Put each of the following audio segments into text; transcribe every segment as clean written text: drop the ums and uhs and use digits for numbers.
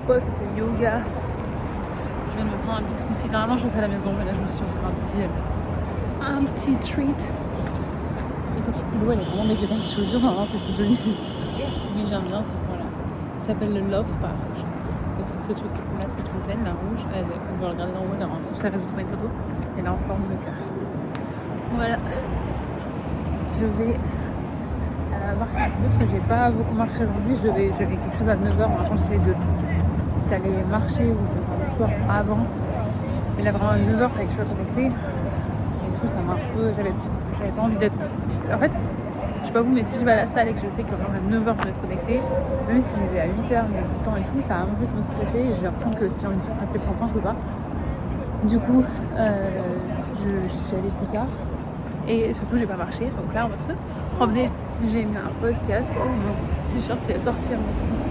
post-yoga. Je viens de me prendre un petit smoothie. Normalement, je le fais à la maison, mais là, je me suis offert un petit treat. Écoute, l'eau, elle est vraiment dégueulasse, je vous jure, normalement, c'est plus joli. Mais j'aime bien ce coin-là. Ça s'appelle le Love Park. Parce que ce truc-là, cette fontaine, la rouge, on peut regarder d'en haut, là, je t'arrête de trouver une photo, elle est en forme de cœur. Voilà. Je vais marcher un petit peu parce que j'ai pas beaucoup marché aujourd'hui. J'avais quelque chose à 9h. Maintenant, j'essaie d'aller marcher ou de faire du sport avant. Mais là, vraiment à 9h, il fallait que je sois connectée. Et du coup, ça m'a un peu. J'avais pas envie d'être. En fait, je sais pas vous, mais si je vais à la salle et que je sais qu'à 9h, je vais être connectée, même si j'y vais à 8h, il y a du temps et tout, ça va un peu plus me stresser. Et j'ai l'impression que si j'ai envie de rester plus longtemps, je peux pas. Du coup, je suis allée plus tard. Et surtout, j'ai pas marché. Donc là, on va se promener. J'ai mis un podcast. Oh, mon t-shirt est sorti à mon sens.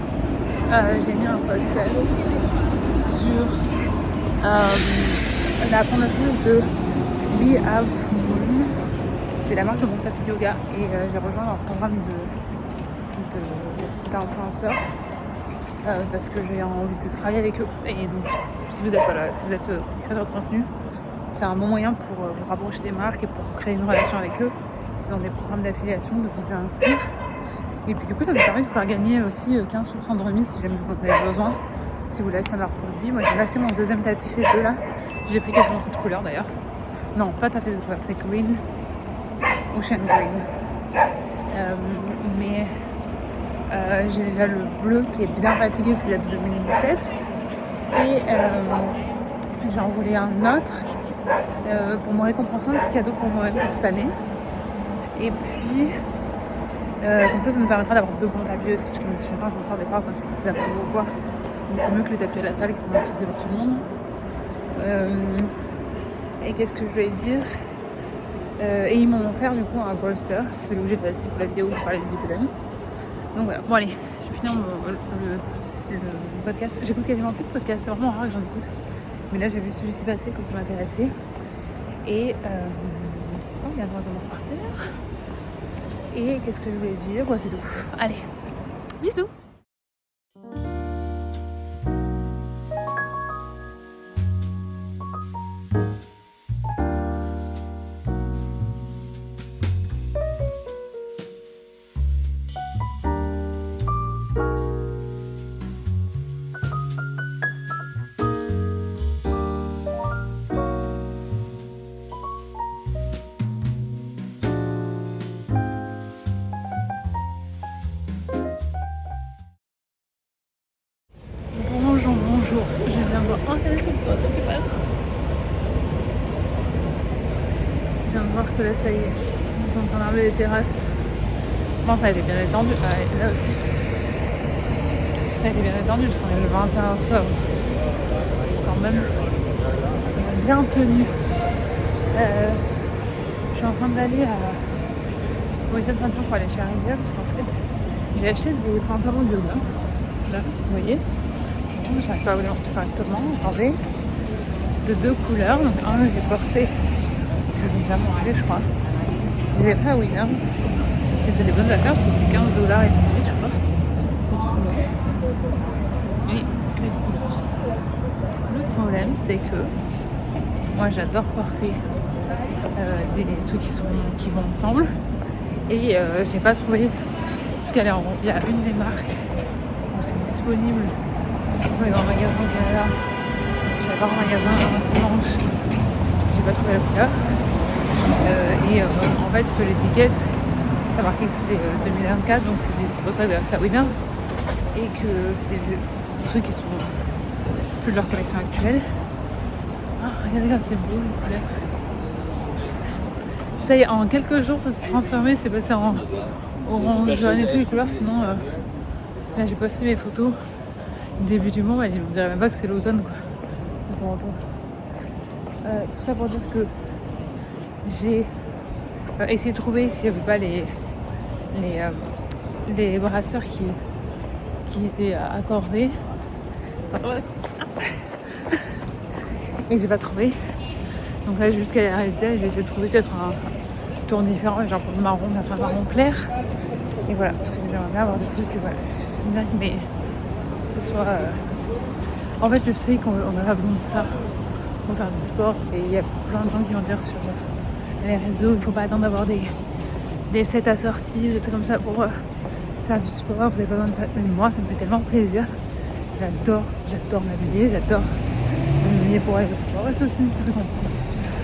J'ai mis un podcast sur la fondatrice de We Have Moon. C'est la marque de mon tapis de yoga. Et j'ai rejoint leur programme d'influenceurs parce que j'ai envie de travailler avec eux. Et donc, si vous êtes créateur de contenu, c'est un bon moyen pour vous rapprocher des marques et pour créer une relation avec eux. S'ils ont des programmes d'affiliation, de vous inscrire. Et puis du coup, ça me permet de vous faire gagner aussi 15% de remise si jamais vous en avez besoin. Si vous voulez acheter un de leurs produits. Moi, j'ai acheté mon deuxième tapis chez eux là. J'ai pris quasiment cette couleur d'ailleurs. Non, pas tout à fait cette couleur, c'est green. Ocean green. Mais j'ai déjà le bleu qui est bien fatigué parce qu'il date de 2017. Et j'en voulais un autre. Pour me récompenser, un petit cadeau pour moi-même pour cette année. Et puis, comme ça nous permettra d'avoir 2 bons tapis aussi, parce que je suis en train de sortir des fois quand je fais des apéros ou quoi. Donc c'est mieux que les tapis à la salle qui sont utilisés pour tout le monde. Et qu'est-ce que je voulais dire et ils m'ont offert du coup un bolster, celui où j'ai passé pour la vidéo où je parlais du lipodème. Donc voilà, bon allez, je vais finir le podcast. J'écoute quasiment plus de podcasts, c'est vraiment rare que j'en écoute. Mais là j'ai vu celui qui passait comme ça m'intéressait. Et oh, il y a un oiseau mort par terre. Et qu'est-ce que je voulais dire? Ouais, c'est tout. Allez, bisous. Bonjour, je viens de voir un hélicoptère qui passe. Je viens de voir que là ça y est, ils sont en train d'enlever les terrasses. Bon, ça a été bien étendu, là aussi. Ça a été bien étendu parce qu'on est le 21 octobre. Quand même bien tenu. Je suis en train d'aller au Weekend Center pour aller chez Arizia parce qu'en fait j'ai acheté des pantalons de yoga. Là, vous voyez. J'arrive pas à vous le montrer correctement, attendez, de 2 couleurs. Donc un j'ai porté, ils ont déjà mangé je crois. Je les ai pris à Winners et c'est des bonnes affaires parce que c'est 15$ et 18 je crois. Cette couleur. Et cette couleur. Le problème c'est que moi j'adore porter des trucs qui vont ensemble et j'ai pas trouvé ce qu'elle est en rond. Il y a une des marques où c'est disponible. Je vais dans le magasin là. Je vais voir un magasin un dimanche. J'ai pas trouvé la couleur. En fait sur l'étiquette, ça marquait que c'était 2024, donc c'est pour ça que c'est à Winners. Et que c'était des trucs qui sont plus de leur collection actuelle. Ah, regardez comme c'est beau les couleurs. Ça y est, en quelques jours ça s'est transformé, c'est passé en orange, jaune et toutes les couleurs. Sinon, là j'ai posté mes photos. Début du mois, on dirait même pas que c'est l'automne quoi. De Toronto. Tout ça pour dire que j'ai essayé de trouver s'il n'y avait pas les brasseurs qui étaient accordés. Et j'ai pas trouvé. Donc là jusqu'à la réalité, j'ai essayé de trouver peut-être un tour différent, genre marron, peut-être un marron clair. Et voilà, parce que j'aimerais bien avoir des trucs, voilà, mais ce soit En fait, je sais qu'on n'a pas besoin de ça pour faire du sport. Et il y a plein de gens qui vont dire sur les réseaux, il ne faut pas attendre d'avoir des sets assortis, des trucs comme ça pour faire du sport. Vous n'avez pas besoin de ça. Mais moi, ça me fait tellement plaisir. J'adore m'habiller, j'adore m'habiller pour aller au sport. Et c'est aussi une petite récompense.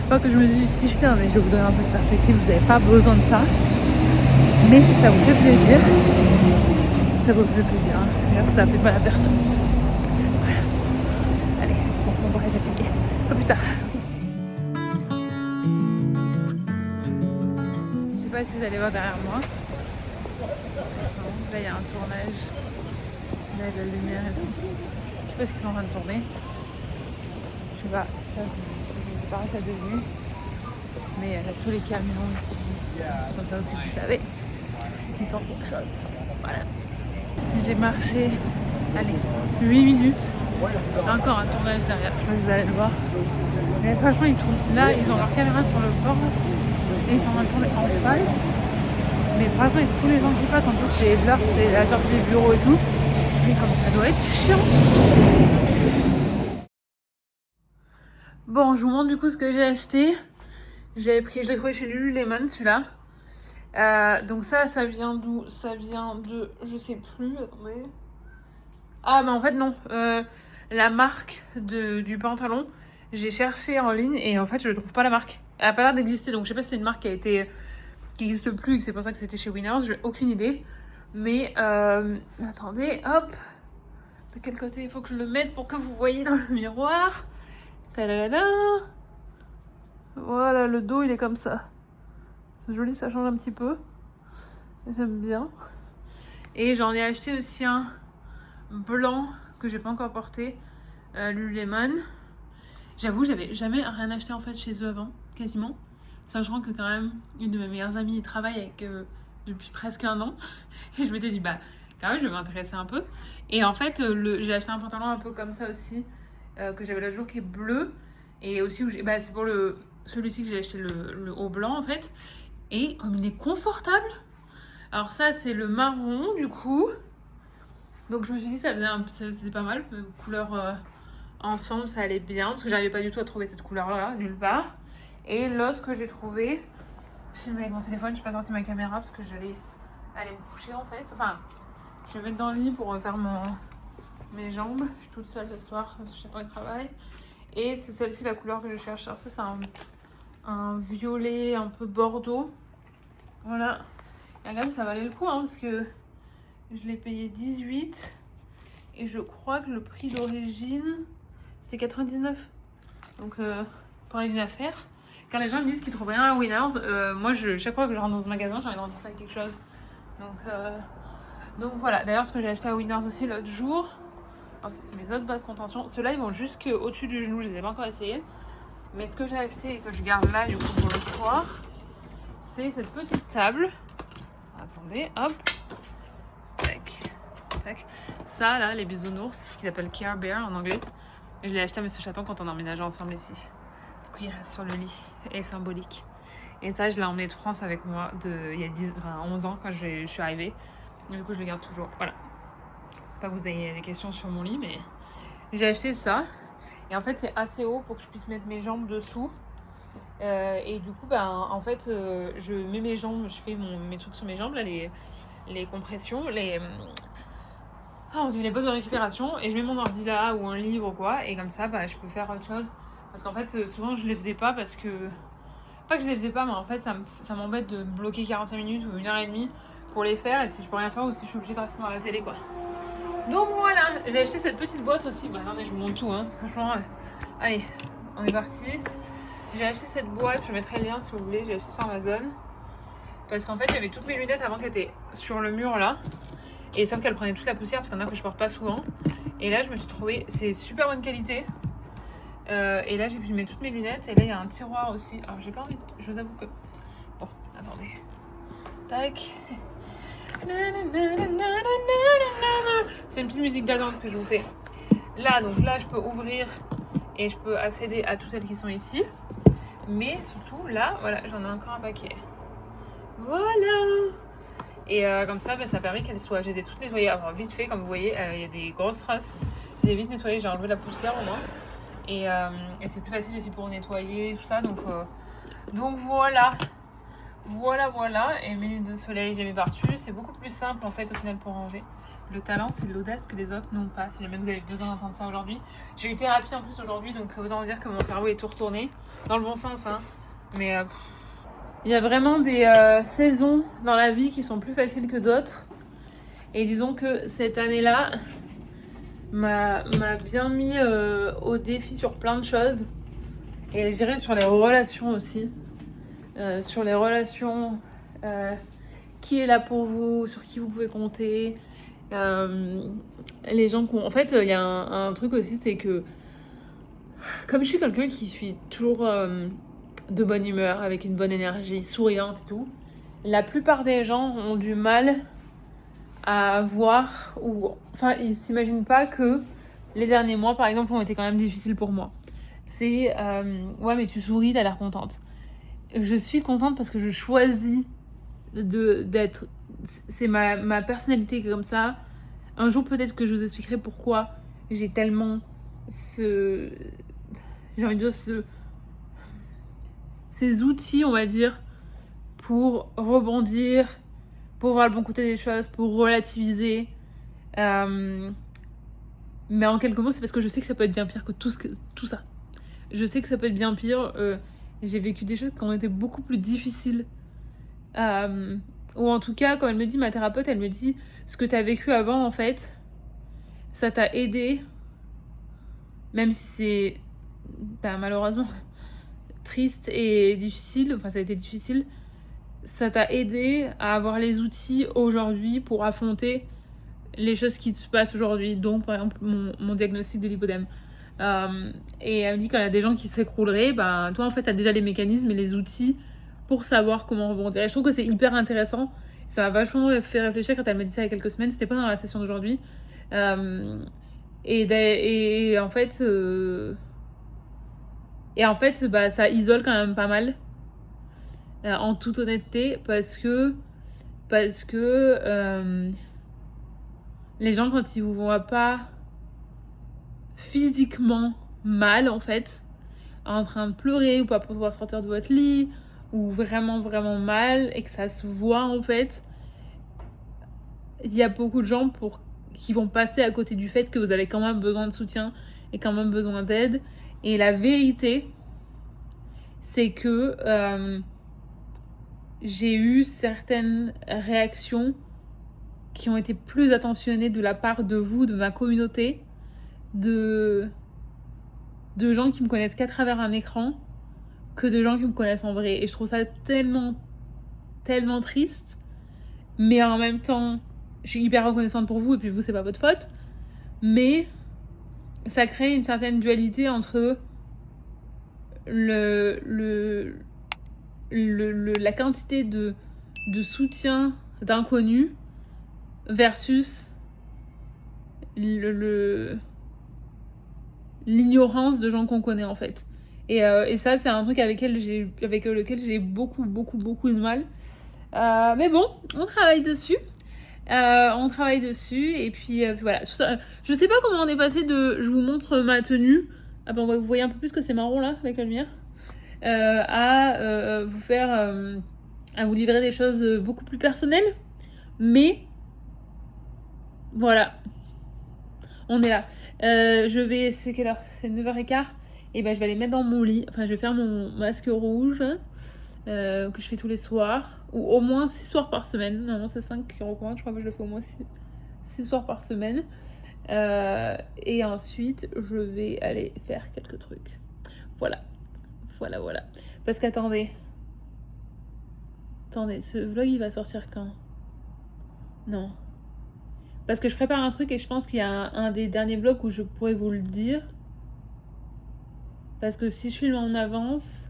Pas que je me justifie, hein, mais je vais vous donner un peu de perspective. Vous n'avez pas besoin de ça. Mais si ça vous fait plaisir, ça vous fait plaisir. Hein. D'ailleurs, ça fait pas la personne. Voilà. Allez, bon, mon bras est fatigué. À plus tard. Je sais pas si vous allez voir derrière moi. Là, il y a un tournage. Là, il y a de la lumière et tout. Je sais pas ce qu'ils sont en train de tourner. Je sais pas, ça, je vais pas arrêter de vue. Mais il y a tous les camions ici. C'est comme ça aussi que vous savez qu'ils tournent quelque chose. Voilà. J'ai marché, allez, 8 minutes. Encore un tournage derrière, je sais pas si vous allez le voir. Mais franchement, ils tournent. Là, ils ont leur caméra sur le bord. Et ils sont en train de tourner en face. Mais franchement, avec tous les gens qui passent, en plus, c'est l'heure, c'est la sortie des bureaux et tout. Mais comme ça doit être chiant. Bon, je vous montre du coup ce que j'ai acheté. Je l'ai trouvé chez Lululemon, celui-là. Donc ça vient d'où? Ça vient de... Je sais plus, attendez. Ah, mais en fait, non. La marque du pantalon, j'ai cherché en ligne et en fait, je ne trouve pas la marque. Elle n'a pas l'air d'exister, donc je sais pas si c'est une marque qui n'existe plus et que c'est pour ça que c'était chez Winners. J'ai aucune idée. Mais, attendez, hop. De quel côté il faut que je le mette pour que vous voyez dans le miroir? Tadada. Voilà, le dos, il est comme ça. C'est joli, ça change un petit peu. J'aime bien. Et j'en ai acheté aussi un blanc que j'ai pas encore porté. Lululemon. J'avoue, j'avais jamais rien acheté en fait chez eux avant, quasiment. Sachant que quand même, une de mes meilleures amies travaille avec depuis presque 1 an. Et je m'étais dit, bah, quand même, je vais m'intéresser un peu. Et en fait, j'ai acheté un pantalon un peu comme ça aussi, que j'avais l'autre jour, qui est bleu. Et aussi, c'est pour celui-ci que j'ai acheté le haut blanc, en fait. Et comme il est confortable. Alors ça, c'est le marron, du coup. Donc je me suis dit, c'était pas mal. Couleur ensemble, ça allait bien. Parce que j'arrivais pas du tout à trouver cette couleur-là, nulle part. Et l'autre que j'ai trouvé, je suis avec mon téléphone, je n'ai pas sorti ma caméra parce que j'allais aller me coucher en fait. Enfin, je vais me mettre dans le lit pour faire mes jambes. Je suis toute seule ce soir, je suis pas de travail. Et c'est celle-ci la couleur que je cherche. Alors ça, c'est un violet un peu bordeaux. Voilà. Et regarde, ça valait le coup hein, parce que je l'ai payé 18. Et je crois que le prix d'origine, c'est 99. Donc, pour aller une affaire. Quand les gens me disent qu'ils trouvent rien à Winners, moi, chaque fois que je rentre dans ce magasin, j'ai envie de rentrer avec quelque chose. Donc voilà. D'ailleurs, ce que j'ai acheté à Winners aussi l'autre jour, alors ça, c'est mes autres bas de contention. Ceux-là, ils vont jusqu'au-dessus du genou. Je les ai pas encore essayés. Mais ce que j'ai acheté et que je garde là, du coup, pour le soir, c'est cette petite table. Attendez, hop. Tac, tac. Ça, là, les bisounours, qui s'appellent Care Bear en anglais. Je l'ai acheté à Monsieur Chaton quand on a emménagé ensemble ici. Donc, il reste sur le lit et symbolique. Et ça, je l'ai emmené de France avec moi il y a 11 ans quand je suis arrivée. Du coup, je le garde toujours. Voilà. Pas que vous ayez des questions sur mon lit, mais j'ai acheté ça. Et en fait, c'est assez haut pour que je puisse mettre mes jambes dessous. Et du coup, en fait, je mets mes jambes, je fais mes trucs sur mes jambes, là, les compressions, les bottes de récupération. Et je mets mon ordi là ou un livre ou quoi. Et comme ça, je peux faire autre chose. Parce qu'en fait, souvent, je les faisais pas parce que... Pas que je les faisais pas, mais en fait, ça m'embête de bloquer 45 minutes ou 1h30 pour les faire. Et si je peux rien faire ou si je suis obligée de rester dans la télé, quoi. Donc voilà, j'ai acheté cette petite boîte aussi. Attendez, je vous montre tout, hein. Franchement, allez, on est parti. J'ai acheté cette boîte, je mettrai le lien si vous voulez. J'ai acheté sur Amazon. Parce qu'en fait, il y avait toutes mes lunettes avant qui étaient sur le mur là. Et sauf qu'elles prenaient toute la poussière parce qu'il y en a que je porte pas souvent. Et là, je me suis trouvée, c'est super bonne qualité. Et là, j'ai pu mettre toutes mes lunettes. Et là, il y a un tiroir aussi. Alors, j'ai pas envie, je vous avoue que... Bon, attendez. Tac. C'est une petite musique d'attente que je vous fais. Là, donc là, je peux ouvrir et je peux accéder à toutes celles qui sont ici. Mais surtout, là, voilà, j'en ai encore un paquet. Voilà. Et comme ça, ça permet qu'elles soient... Je les ai toutes nettoyées. Alors, vite fait, comme vous voyez, il y a des grosses traces faisait vite nettoyer, j'ai enlevé la poussière au moins. Et c'est plus facile aussi pour nettoyer, tout ça. Donc voilà. Voilà. Et mes lunettes de soleil, je les mets par-dessus. C'est beaucoup plus simple en fait au final pour ranger. Le talent, c'est l'audace que les autres n'ont pas. Si jamais vous avez besoin d'entendre ça aujourd'hui. J'ai eu thérapie en plus aujourd'hui, donc autant vous dire que mon cerveau est tout retourné. Dans le bon sens, hein. Mais il y a vraiment des saisons dans la vie qui sont plus faciles que d'autres. Et disons que cette année-là m'a bien mis au défi sur plein de choses. Et je dirais sur les relations aussi. Sur les relations, qui est là pour vous, sur qui vous pouvez compter. Les gens en fait, il y a un truc aussi, c'est que comme je suis quelqu'un qui suis toujours de bonne humeur, avec une bonne énergie, souriante et tout, la plupart des gens ont du mal à voir, ou enfin ils s'imaginent pas que les derniers mois par exemple ont été quand même difficiles pour moi. C'est ouais mais tu souris, t'as l'air contente. Je suis contente parce que je choisis d'être, c'est ma personnalité comme ça. Un jour peut-être que je vous expliquerai pourquoi j'ai tellement j'ai envie de dire ces outils, on va dire, pour rebondir, pour voir le bon côté des choses, pour relativiser. Mais en quelques mots, c'est parce que je sais que ça peut être bien pire que tout ça. Je sais que ça peut être bien pire. J'ai vécu des choses qui ont été beaucoup plus difficiles. Ou en tout cas, quand elle me dit, ma thérapeute, elle me dit, ce que tu as vécu avant, en fait, ça t'a aidé, même si c'est malheureusement triste et difficile, enfin ça a été difficile, ça t'a aidé à avoir les outils aujourd'hui pour affronter les choses qui se passent aujourd'hui, donc par exemple mon diagnostic de lipodème. Et elle me dit quand il y a des gens qui s'écrouleraient, toi en fait t'as déjà les mécanismes et les outils pour savoir comment rebondir. Et je trouve que c'est hyper intéressant. Ça m'a vachement fait réfléchir quand elle m'a dit ça il y a quelques semaines. C'était pas dans la session d'aujourd'hui. Et en fait, ça isole quand même pas mal. En toute honnêteté, parce que les gens, quand ils vous voient pas physiquement mal, en fait, en train de pleurer ou pas pouvoir sortir de votre lit, ou vraiment vraiment mal, et que ça se voit en fait, il y a beaucoup de gens qui vont passer à côté du fait que vous avez quand même besoin de soutien et quand même besoin d'aide. Et la vérité, c'est que j'ai eu certaines réactions qui ont été plus attentionnées de la part de vous, de ma communauté, de gens qui me connaissent qu'à travers un écran, que de gens qui me connaissent en vrai. Et je trouve ça tellement, tellement triste. Mais en même temps, je suis hyper reconnaissante pour vous, et puis vous, c'est pas votre faute. Mais ça crée une certaine dualité entre la quantité de soutien d'inconnus versus l'ignorance de gens qu'on connaît en fait. Et ça, c'est un truc avec lequel j'ai beaucoup de mal. Mais bon, on travaille dessus. Et puis voilà. Tout ça, je sais pas comment on est passé de... Je vous montre ma tenue. Vous voyez un peu plus que c'est marron là, avec la lumière. À vous faire... à vous livrer des choses beaucoup plus personnelles. Mais... Voilà. On est là. C'est quelle heure ? C'est 9h15. Et je vais aller mettre dans mon lit. Enfin, je vais faire mon masque rouge que je fais tous les soirs. Ou au moins 6 soirs par semaine. Normalement, c'est 5 qui recommandent. Je crois que je le fais au moins 6 soirs par semaine. Et ensuite, je vais aller faire quelques trucs. Voilà. Parce qu'attendez. Ce vlog, il va sortir quand ? Non. Parce que je prépare un truc et je pense qu'il y a un des derniers vlogs où je pourrais vous le dire. Parce que si je filme en avance,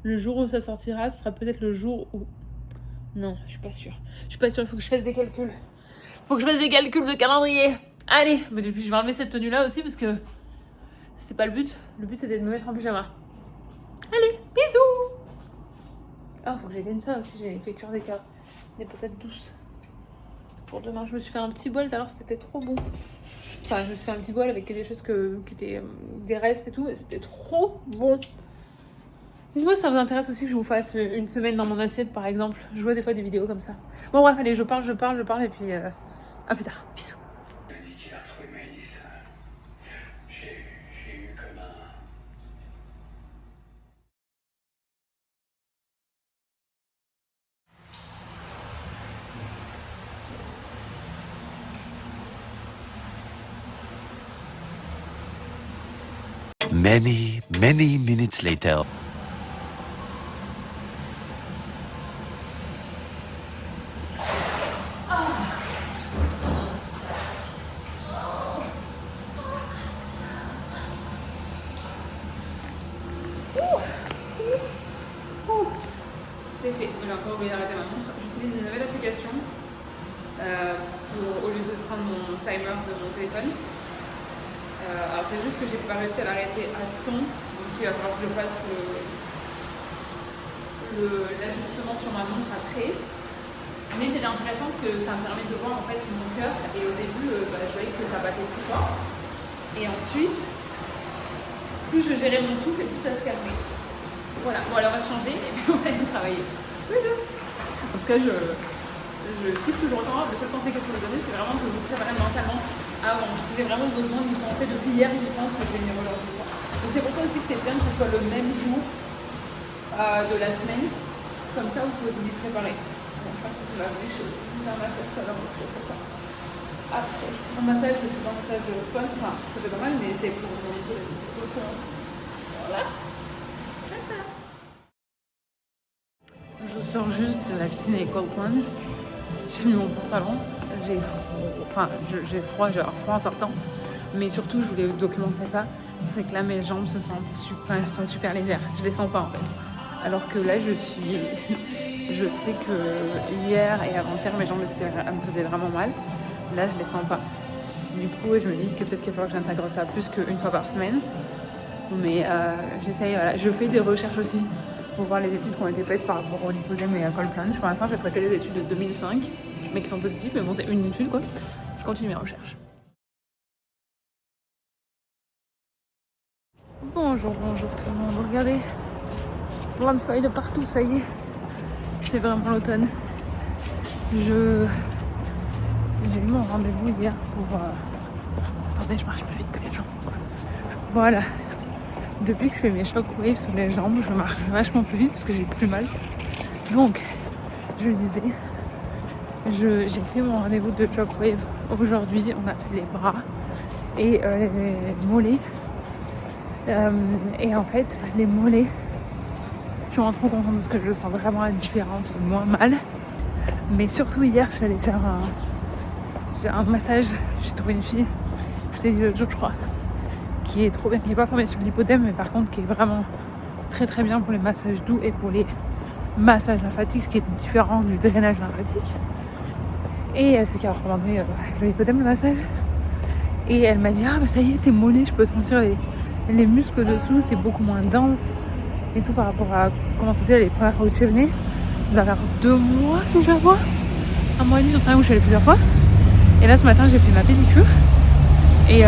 le jour où ça sortira, ce sera peut-être le jour où... Non, je suis pas sûre. Il faut que je fasse des calculs. De calendrier. Allez, mais je vais enlever cette tenue-là aussi parce que c'est pas le but. Le but, c'était de me mettre en pyjama. Allez, bisous. Faut que j'éteigne ça aussi. J'ai fait cuire des patates douces. Pour demain, je me suis fait un petit bol, alors c'était trop bon. Enfin, je me suis fait un petit bol avec des choses qui étaient des restes et tout, et c'était trop bon. Dites-moi si ça vous intéresse aussi que je vous fasse une semaine dans mon assiette, par exemple. Je vois des fois des vidéos comme ça. Bon, bref, allez, je parle, et puis à plus tard. Bisous. Il m'a dit qu'il a retrouvé Maëlys. J'ai eu comme un... Many minutes later. C'est fait. J'ai encore oublié d'arrêter ma montre. J'utilise une nouvelle application au lieu de prendre mon timer de mon téléphone. Alors c'est juste que j'ai pas réussi à l'arrêter à temps, donc il va falloir que je fasse l'ajustement sur ma montre après. Mais c'était intéressant parce que ça me permet de voir en fait mon cœur, et au début je voyais que ça battait plus fort. Et ensuite, plus je gérais mon souffle et plus ça se calmait. Voilà, bon alors on va changer et puis on va aller travailler. En tout cas, je kiffe toujours autant. Le seul conseil que je peux vous donner, c'est vraiment que vous préparez mentalement avant. J'ai vraiment besoin d'y penser depuis hier, je pense que je vais venir aujourd'hui. Donc c'est pour ça aussi que c'est bien que ce soit le même jour de la semaine. Comme ça, vous pouvez vous y préparer. Bon, je crois que c'est la journée, je fais aussi un massage sur l'heure, donc je fais ça. Après, un massage, c'est pas un massage fun, enfin, ça fait pas mal, mais c'est pour mon épaule, c'est pour le coup. Voilà. Je sors juste de la piscine avec cold plunge. J'ai mis mon pantalon. J'ai froid, j'ai froid en sortant. Mais surtout, je voulais documenter ça. C'est que là, mes jambes se sentent super légères. Je les sens pas en fait. Alors que là, je sais que hier et avant-hier, mes jambes me faisaient vraiment mal. Là, je les sens pas. Du coup, je me dis que peut-être qu'il va falloir que j'intègre ça plus qu'une fois par semaine. Mais j'essaye, voilà. Je fais des recherches aussi pour voir les études qui ont été faites par rapport au lipodème et à cold plunge. Pour l'instant, j'ai traité les études de 2005, mais qui sont positives. Mais bon, c'est une étude, quoi. Je continue mes recherches. Bonjour tout le monde. Regardez, plein de feuilles de partout, ça y est. C'est vraiment l'automne. J'ai eu mon rendez-vous hier pour... Attendez, je marche plus vite que les gens. Voilà. Depuis que je fais mes shockwaves sur les jambes, je marche vachement plus vite parce que j'ai plus mal. Donc, je le disais, j'ai fait mon rendez-vous de shockwave aujourd'hui. On a fait les bras et les mollets. Et en fait, les mollets, je suis vraiment trop contente parce que je sens vraiment la différence, moins mal. Mais surtout hier, je suis allée faire un massage. J'ai trouvé une fille, je t'ai dit l'autre jour, je crois, qui est trop bien, qui n'est pas formée sur l'hypodème, mais par contre qui est vraiment très bien pour les massages doux et pour les massages lymphatiques, ce qui est différent du drainage lymphatique. Et c'est qui a recommandé avec le hypodème le massage. Et elle m'a dit ça y est, t'es mollets, je peux sentir les muscles dessous, c'est beaucoup moins dense et tout par rapport à comment c'était les premières fois que je venais. Ça va faire 2 mois que je la vois, 1 mois et demi, j'en sais rien où je suis allée plusieurs fois. Et là ce matin j'ai fait ma pédicure. Et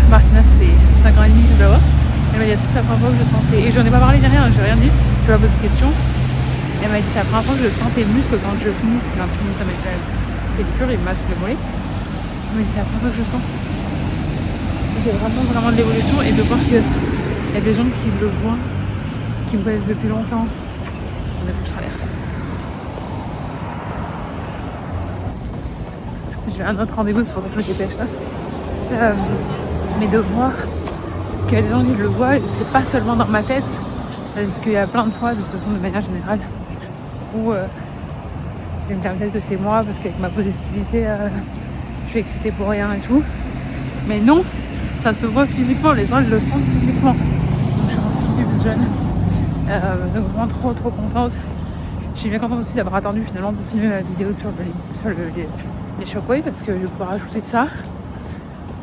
Martina, ça fait 5 ans et demi que je la vois. Elle m'a dit c'est la première fois que je sentais. Et je n'en ai pas parlé ni rien, je n'ai rien dit. Je lui ai posé de questions. Elle m'a dit c'est la première fois que je sentais le muscle quand je finis. Quand je finis ça m'a fait la pédicure, il me masse le mollet. Mais c'est la première fois que je sens. Donc il y a vraiment de l'évolution. Et de voir qu'il y a des gens qui le voient, qui me connaissent depuis longtemps. On a vu que je traverse. J'ai un autre rendez-vous, c'est pour ça que je me dépêche là. Mais de voir qu'il y a des gens qui le voient, c'est pas seulement dans ma tête, parce qu'il y a plein de fois, de toute façon de manière générale, où je me dis peut-être que c'est moi, parce qu'avec ma positivité, je suis excitée pour rien et tout. Mais non, ça se voit physiquement, les gens le sentent physiquement. Donc je suis plus jeune, donc vraiment trop contente. Je suis bien contente aussi d'avoir attendu finalement pour filmer ma vidéo sur les shockwaves, parce que je vais pouvoir ajouter ça.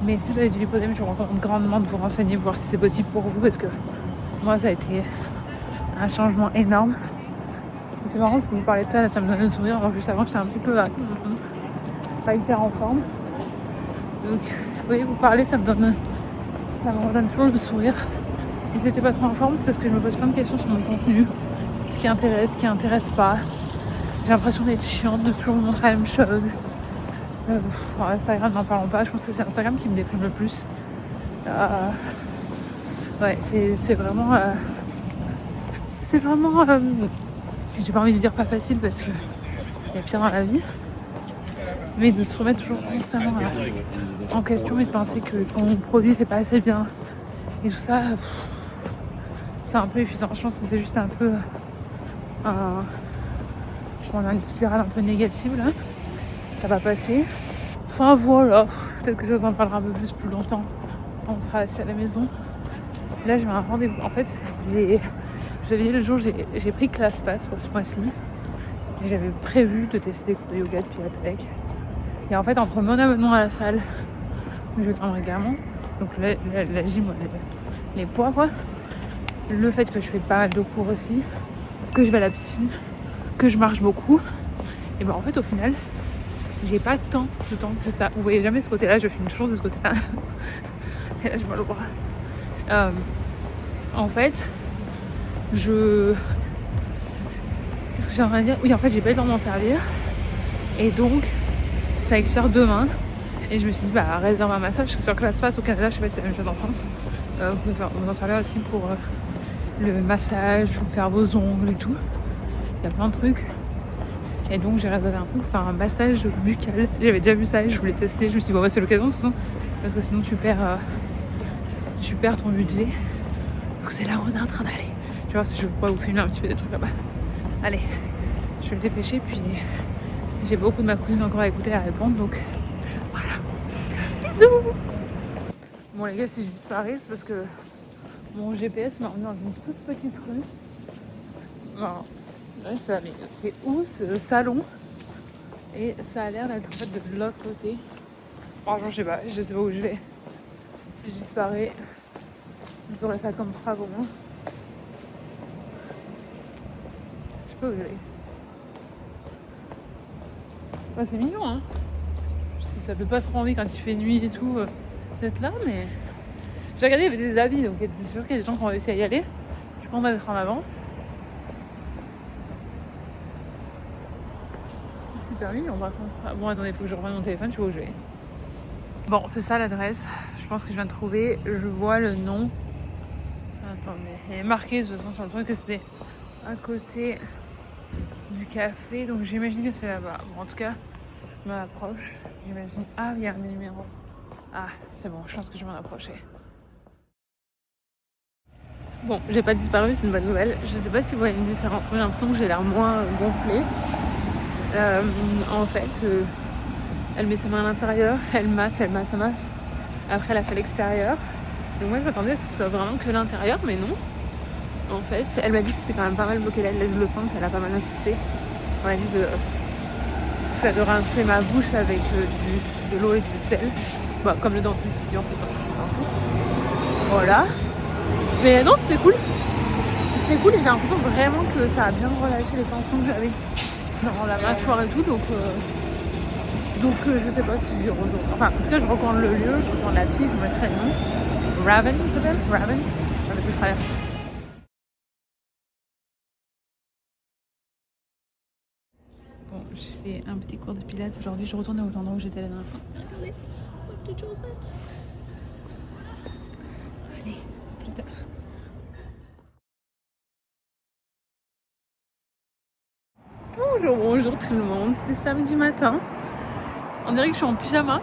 Mais si vous avez du lipodème, je vous recommande grandement de vous renseigner, voir si c'est possible pour vous, parce que moi ça a été un changement énorme. Et c'est marrant parce que vous parlez de ça, là, ça me donne le sourire, alors juste avant j'étais un petit peu pas hyper en forme. Donc voyez, vous parlez, ça me redonne toujours le sourire. Et si j'étais pas trop en forme, c'est parce que je me pose plein de questions sur mon contenu, ce qui intéresse pas. J'ai l'impression d'être chiante, de toujours vous montrer la même chose. Instagram, n'en parlons pas, je pense que c'est Instagram qui me déprime le plus. Ouais, c'est vraiment... j'ai pas envie de dire pas facile parce que il y a pire dans la vie. Mais de se remettre toujours constamment en question et de penser que ce qu'on produit c'est pas assez bien. Et tout ça, c'est un peu épuisant. Je pense que c'est juste un peu une spirale un peu négative là. Ça va passer. Enfin voilà, peut-être que je vous en parlerai un peu plus longtemps quand on sera assis à la maison. Là j'ai un rendez-vous. En fait, je vous avais dit le jour j'ai pris ClassPass pour ce mois-ci. Et j'avais prévu de tester des cours de yoga de pilates avec. Et en fait, entre mon abonnement à la salle, où je vais régulièrement, donc la gym, les poids quoi, le fait que je fais pas mal de cours aussi, que je vais à la piscine, que je marche beaucoup, et ben en fait au final, j'ai pas tant de temps que ça. Vous voyez jamais ce côté-là, je filme toujours de ce côté-là. Et là je me le bras. En fait, qu'est-ce que j'ai envie de dire ? Oui, en fait, j'ai pas eu le temps d'en servir. Et donc, ça expire demain. Et je me suis dit, réserve un massage. Parce que sur ClassPass au Canada, je sais pas si c'est la même chose en France. Vous pouvez vous en servir aussi pour le massage, pour faire vos ongles et tout. Il y a plein de trucs. Et donc, j'ai réservé un truc pour faire un massage buccal. J'avais déjà vu ça et je voulais tester. Je me suis dit, c'est l'occasion de toute façon. Parce que sinon, tu perds ton budget. Donc, c'est là où on est en train d'aller. Je vais voir si je pourrais vous filmer un petit peu des trucs là-bas. Allez, je vais me dépêcher. Puis, j'ai beaucoup de ma cousine encore à écouter et à répondre. Donc, voilà. Bisous! Bon, les gars, si je disparais, c'est parce que mon GPS m'a emmené dans une toute petite rue. Non, là, j'étais là, mais c'est où ce salon? Et ça a l'air d'être en fait de l'autre côté. Franchement, je sais pas où je vais. Si je disparais, vous aurez ça comme travaux. Je sais pas où je vais. Ouais, c'est mignon, hein. Ça fait pas trop envie quand il fait nuit et tout d'être là, mais j'ai regardé, il y avait des avis, donc c'est sûr qu'il y a des gens qui ont réussi à y aller. Je pense d'être en avance. Super mignon par contre. Bon, attendez, il faut que je reprenne mon téléphone, je sais pas où je vais. Bon, c'est ça l'adresse. Je pense que je viens de trouver. Je vois le nom. Attendez, il est marqué de toute façon sur le truc que c'était à côté du café, donc j'imagine que c'est là-bas. Bon, en tout cas, je m'approche. J'imagine. Ah, il y a un numéro. Ah, c'est bon, je pense que je vais m'en approcher. Bon, j'ai pas disparu, c'est une bonne nouvelle. Je sais pas si vous voyez une différence. Moi, j'ai l'impression que j'ai l'air moins gonflée. En fait, elle met sa main à l'intérieur, elle masse. Après, elle a fait l'extérieur. Donc moi, je m'attendais à ce que ce soit vraiment que l'intérieur, mais non. En fait, elle m'a dit que c'était quand même pas mal bloqué là, le centre, elle a pas mal insisté. On m'a dit de rincer ma bouche avec de l'eau et du sel. Bah, comme le dentiste dit en fait quand je suis dentiste. Voilà. Mais non, c'était cool. C'était cool et j'ai l'impression vraiment que ça a bien relâché les tensions que j'avais dans la mâchoire et tout. Donc je sais pas si j'y retourne. Enfin, en tout cas, je recommande le lieu, je recommande la fille, je me mettrai le nom. Raven, ça s'appelle Raven. J'en ai plus traversé. Bon, j'ai fait un petit cours de pilates aujourd'hui. Je retourne au endroit où j'étais la dernière fois. Regardez, allez, plus tard. Bonjour tout le monde. C'est samedi matin. On dirait que je suis en pyjama.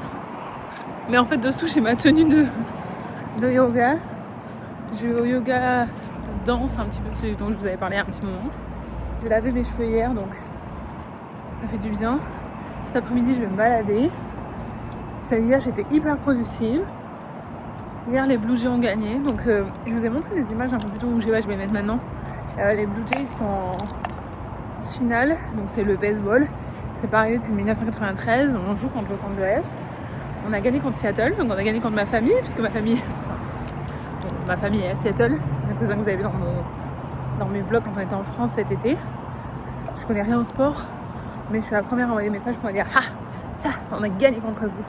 Mais en fait, dessous, j'ai ma tenue de yoga. Je vais au yoga danse un petit peu, celui dont je vous avais parlé un petit moment. J'ai lavé mes cheveux hier, donc ça fait du bien. Cet après-midi, je vais me balader. C'est-à-dire, j'étais hyper productive. Hier, les Blue Jays ont gagné. Donc, je vous ai montré des images un peu plus tôt où je vais les mettre maintenant. Les Blue Jays sont en finale. Donc, c'est le baseball. C'est pas arrivé depuis 1993. On joue contre Los Angeles. On a gagné contre Seattle. Donc, on a gagné contre ma famille. Puisque ma famille est à Seattle. Un cousin que vous avez vu dans mes vlogs quand on était en France cet été. Je connais rien au sport. Mais je suis la première à envoyer des messages pour dire « Ah, ça, on a gagné contre vous !»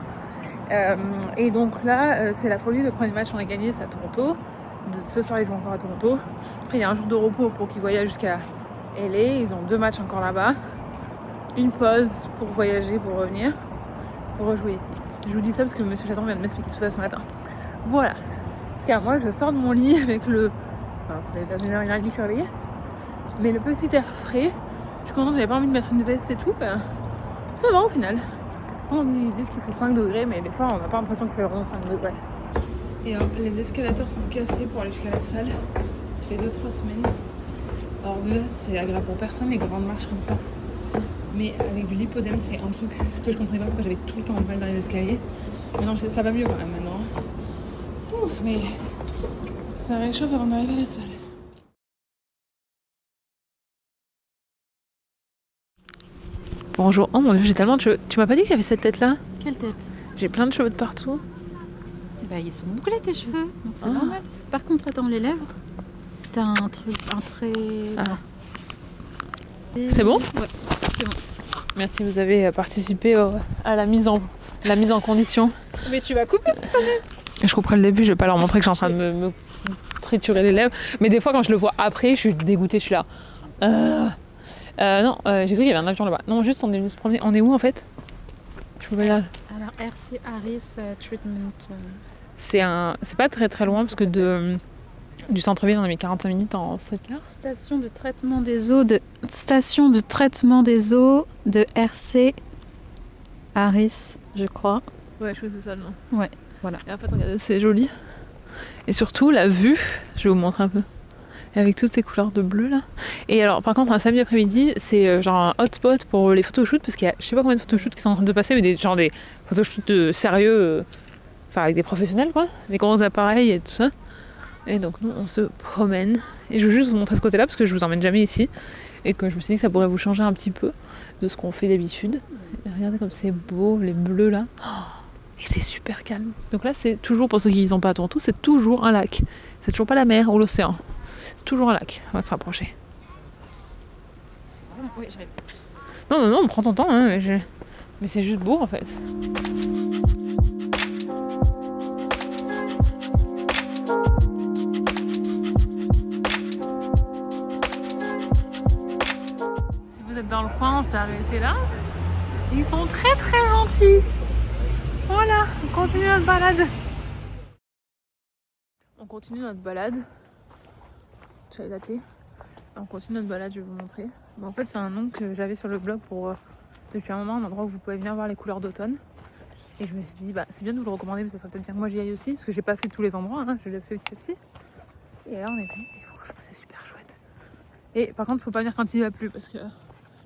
Et donc là, c'est la folie. Le premier match, on a gagné, c'est à Toronto. Ce soir, ils jouent encore à Toronto. Après, il y a un jour de repos pour qu'ils voyagent jusqu'à LA. Ils ont 2 matchs encore là-bas. Une pause pour voyager, pour revenir, pour rejouer ici. Je vous dis ça parce que Monsieur Chaton vient de m'expliquer tout ça ce matin. Voilà. En tout cas, moi, je sors de mon lit avec le... Enfin, ça fait déjà 1h30 que je suis réveillée. Mais le petit air frais. Je suis contente, j'avais pas envie de mettre une veste et tout. Ben, ça va au final. On dit qu'il fait 5 degrés, mais des fois, on n'a pas l'impression qu'il fait vraiment 5 degrés. Et alors, les escalators sont cassés pour aller jusqu'à la salle. Ça fait 2-3 semaines. Alors là, c'est agréable pour personne, les grandes marches comme ça. Mais avec du lipodème, c'est un truc que je comprenais pas pourquoi j'avais tout le temps mal dans les escaliers. Mais non, ça va mieux quand même maintenant. Ouh, mais ça réchauffe avant d'arriver à la salle. Bonjour. Oh mon dieu, j'ai tellement de cheveux. Tu m'as pas dit que j'avais cette tête-là? Quelle tête? J'ai plein de cheveux de partout. Bah ils sont bouclés tes cheveux, donc c'est normal. Par contre, attends, les lèvres, t'as un trait... Ah. C'est bon? Ouais, c'est bon. Merci, vous avez participé à la mise en condition. Mais tu vas couper ça quand même. Je couperai le début, je vais pas leur montrer que je suis en train de me triturer les lèvres. Mais des fois, quand je le vois après, je suis dégoûtée, je suis là. Non, j'ai cru qu'il y avait un avion là-bas. Non, juste on est venu se promener. On est où en fait? Je peux là. Alors, RC Harris Treatment. C'est pas très très loin parce que du centre-ville, on a mis 45 minutes en streetcar. Station de traitement des eaux de RC Harris, je crois. Ouais, je crois que c'est ça le nom. Ouais, voilà. Et en fait, regardez, c'est joli. Et surtout, la vue, je vais vous montrer un peu. Et avec toutes ces couleurs de bleu là. Et alors, par contre, un samedi après-midi, c'est genre un hotspot pour les photoshoots parce qu'il y a je sais pas combien de photoshoots qui sont en train de passer, mais des photoshoots sérieux, enfin avec des professionnels quoi, des gros appareils et tout ça. Et donc, nous, on se promène. Et je veux juste vous montrer ce côté-là parce que je vous emmène jamais ici. Et que je me suis dit que ça pourrait vous changer un petit peu de ce qu'on fait d'habitude. Et regardez comme c'est beau, les bleus là. Et c'est super calme. Donc là, c'est toujours, pour ceux qui ne sont pas à Toronto, c'est toujours un lac. C'est toujours pas la mer ou l'océan. C'est toujours un lac. On va se rapprocher. C'est vraiment... Oui, j'arrive. Non, prends ton temps. Hein, mais c'est juste beau en fait. Si vous êtes dans le coin, on s'est arrêté là. Ils sont très très gentils. Voilà, on continue notre balade. On continue notre balade. J'avais daté. On continue notre balade, je vais vous montrer. Mais en fait, c'est un nom que j'avais sur le blog pour depuis un moment, un endroit où vous pouvez venir voir les couleurs d'automne. Et je me suis dit, c'est bien de vous le recommander, mais ça serait peut-être bien que moi j'y aille aussi, parce que j'ai pas fait tous les endroits, hein, je l'ai fait petit à petit. Et là, on est venu, et franchement, c'est super chouette. Et par contre, faut pas venir quand il va plus, parce que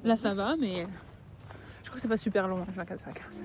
là, ça va, mais je crois que c'est pas super long, je vais regarder sur la carte.